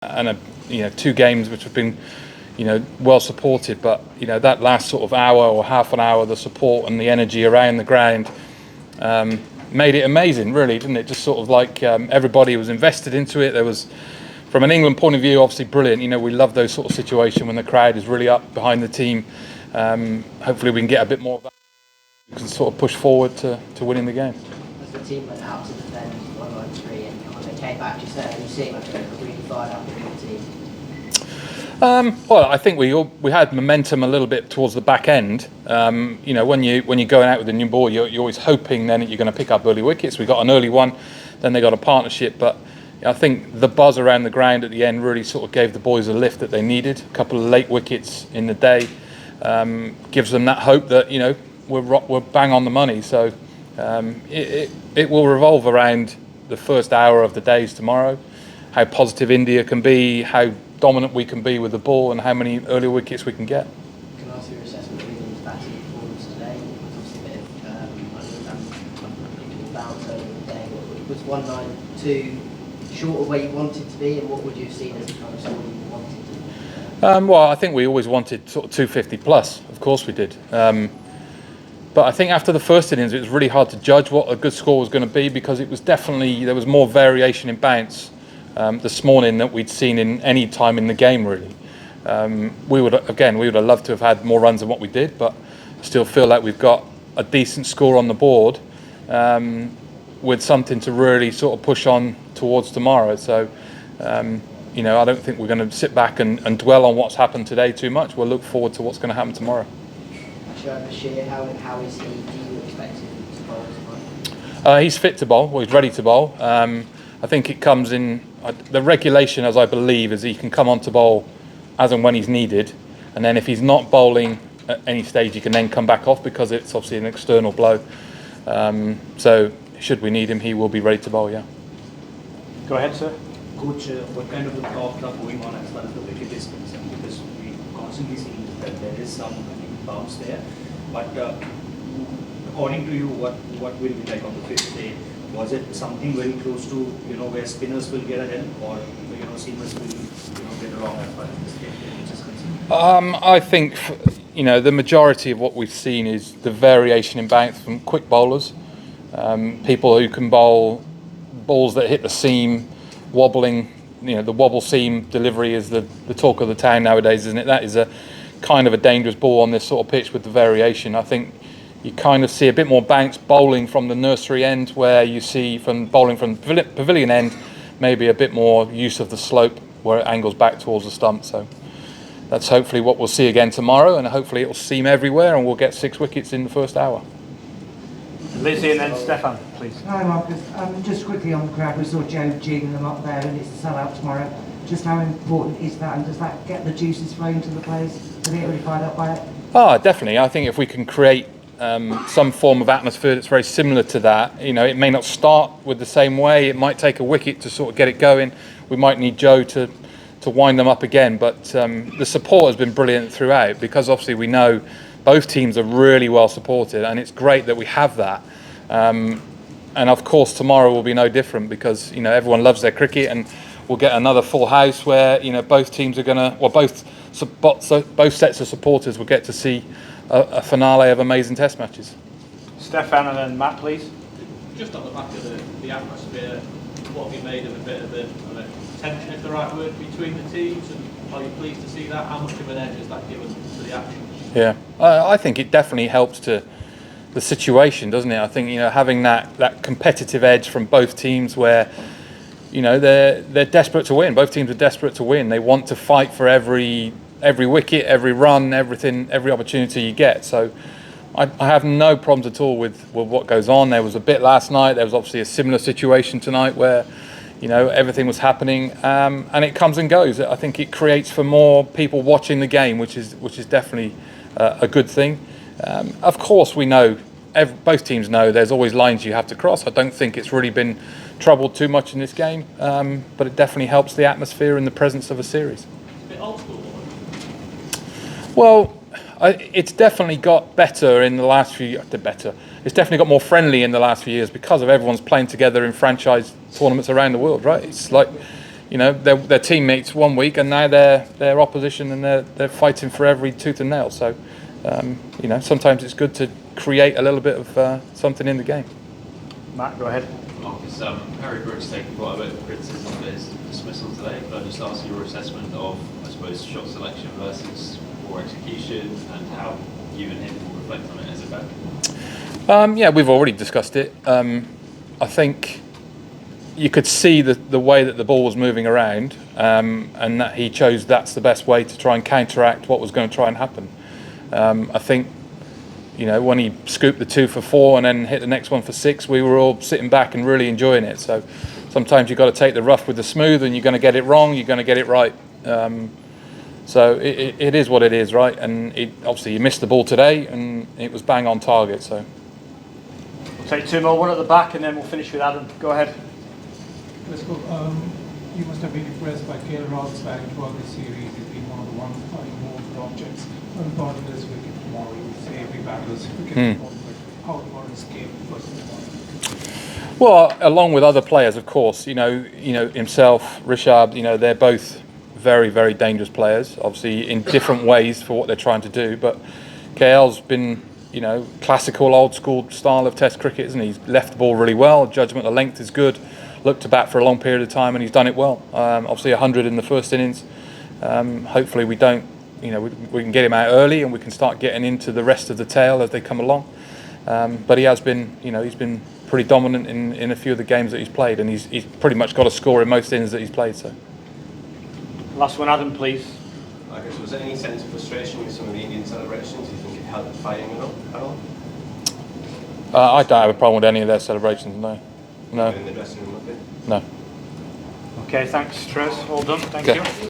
and two games which have been well supported, but that last sort of hour or half an hour, the support and the energy around the ground made it amazing, really, didn't it? Just sort of like everybody was invested into it. There was, from an England point of view, obviously brilliant. We love those sort of situations when the crowd is really up behind the team. Hopefully we can get a bit more of that. We can sort of push forward to winning the game. As the team went out to defend 1-3 and when they came back, you seemed like a really fired up team. Well, I think we had momentum a little bit towards the back end. When you're going out with a new ball, you're always hoping then that you're going to pick up early wickets. We got an early one, then they got a partnership, but I think the buzz around the ground at the end really sort of gave the boys a lift that they needed. A couple of late wickets in the day gives them that hope that we're bang on the money. So it will revolve around the first hour of the days tomorrow, how positive India can be, how dominant we can be with the ball, and how many early wickets we can get. Can I ask your assessment of India's batting performance today? Obviously a bit of unpredictable bounce over the day. Was 192 short of where you wanted to be, and what would you have seen as the kind of score you wanted to? Well, I think we always wanted sort of 250 plus. Of course we did. But I think after the first innings, it was really hard to judge what a good score was going to be, because it was definitely, there was more variation in bounce this morning that we'd seen in any time in the game, really. We would have loved to have had more runs than what we did, but still feel like we've got a decent score on the board with something to really sort of push on towards tomorrow. So, I don't think we're going to sit back and dwell on what's happened today too much. We'll look forward to what's going to happen tomorrow. Bashir, how is he? Do you expect him to bowl tomorrow? He's fit to bowl. Well, he's ready to bowl. I think it comes in the regulation, as I believe, is he can come on to bowl as and when he's needed, and then if he's not bowling at any stage, he can then come back off because it's obviously an external blow. So should we need him, he will be ready to bowl. Yeah. Go ahead, sir. Coach, what kind of talks are going on as far as the wicket is concerned? Because we constantly see that there is some bounce there, but according to you, what will be like on the fifth day? Was it something very close to where spinners will get ahead, or seamers will get along as far as this game is concerned? I think the majority of what we've seen is the variation in bounce from quick bowlers, people who can bowl balls that hit the seam, wobbling. The wobble seam delivery is the talk of the town nowadays, isn't it? That is a kind of a dangerous ball on this sort of pitch with the variation. I think you kind of see a bit more bounce bowling from the nursery end, where you see from bowling from pavilion end maybe a bit more use of the slope where it angles back towards the stump. So that's hopefully what we'll see again tomorrow, and hopefully it will seam everywhere and we'll get 6 wickets in the first hour. Lizzie and then Stefan, please. Hi Marcus, just quickly on the crowd, we saw Joe geeing them up there, and it's a sellout tomorrow. Just how important is that, and does that get the juices flowing to the players? Do they get really fired up by it? Oh, definitely. I think if we can create some form of atmosphere that's very similar to that, it may not start with the same way. It might take a wicket to sort of get it going. We might need Joe to wind them up again, but the support has been brilliant throughout, because obviously we know both teams are really well supported, and it's great that we have that. And of course tomorrow will be no different, because everyone loves their cricket, and we'll get another full house where both teams are both sets of supporters will get to see a finale of amazing Test matches. Stefan and then Matt, please. Just on the back of the atmosphere, what have you made of a bit of a tension, if the right word, between the teams, and are you pleased to see that? How much of an edge is that given to the action? Yeah, I think it definitely helps to the situation, doesn't it? I think having that competitive edge from both teams, where they're desperate to win. Both teams are desperate to win. They want to fight for every wicket, every run, everything, every opportunity you get. So I have no problems at all with what goes on. There was a bit last night. There was obviously a similar situation tonight where everything was happening, and it comes and goes. I think it creates for more people watching the game, which is definitely a good thing. Of course, we know, both teams know, there's always lines you have to cross. I don't think it's really been troubled too much in this game, but it definitely helps the atmosphere in the presence of a series. It's a bit old school. Well, it's definitely got better in the last few years. It's definitely got more friendly in the last few years, because of everyone's playing together in franchise tournaments around the world, right? It's like you know, their teammates one week, and now they're opposition, and they're fighting for every tooth and nail. So, you know, sometimes it's good to create a little bit of something in the game. Matt, go ahead. Marcus, Harry Brooks taking quite a bit of criticism for his dismissal today. Could I just ask your assessment of, I suppose, shot selection versus poor execution, and how you and him will reflect on it as a back? Yeah, we've already discussed it. I think you could see the way that the ball was moving around, and that he chose that's the best way to try and counteract what was going to try and happen. I think, you know, when he scooped the 2 for 4 and then hit the next one for 6, we were all sitting back and really enjoying it. So sometimes you've got to take the rough with the smooth, and you're going to get it wrong, you're going to get it right. So it is what it is, right? And obviously he missed the ball today, and it was bang on target. So We'll take 2 more, one at the back, and then we'll finish with Adam. Go ahead. Let's go. You must have been impressed by Kale Roth's batting throughout the series. He's been one of the ones finding more objects. How important is wicket tomorrow? You would say every batter is wicket important, but how important is Kale first of all? well, along with other players, of course, you know himself, Rishab, you know, they're both very, very dangerous players, obviously in different ways for what they're trying to do. But KL's been, you know, classical, old school style of Test cricket, isn't he? He's left the ball really well. Judgment of length is good. Looked to bat for a long period of time, and he's done it well. Obviously 100 in the first innings. Hopefully we don't, you know, we can get him out early, and we can start getting into the rest of the tail as they come along. But he has been, you know, he's been pretty dominant in a few of the games that he's played, and he's pretty much got a score in most innings that he's played. So. Last one, Adam, please. I guess, was there any sense of frustration with some of the Indian celebrations? Do you think it helped fighting at all? I don't have a problem with any of their celebrations. No. In the dressing room, nothing? No. Okay, thanks, Tres. All done. Thank Okay. you.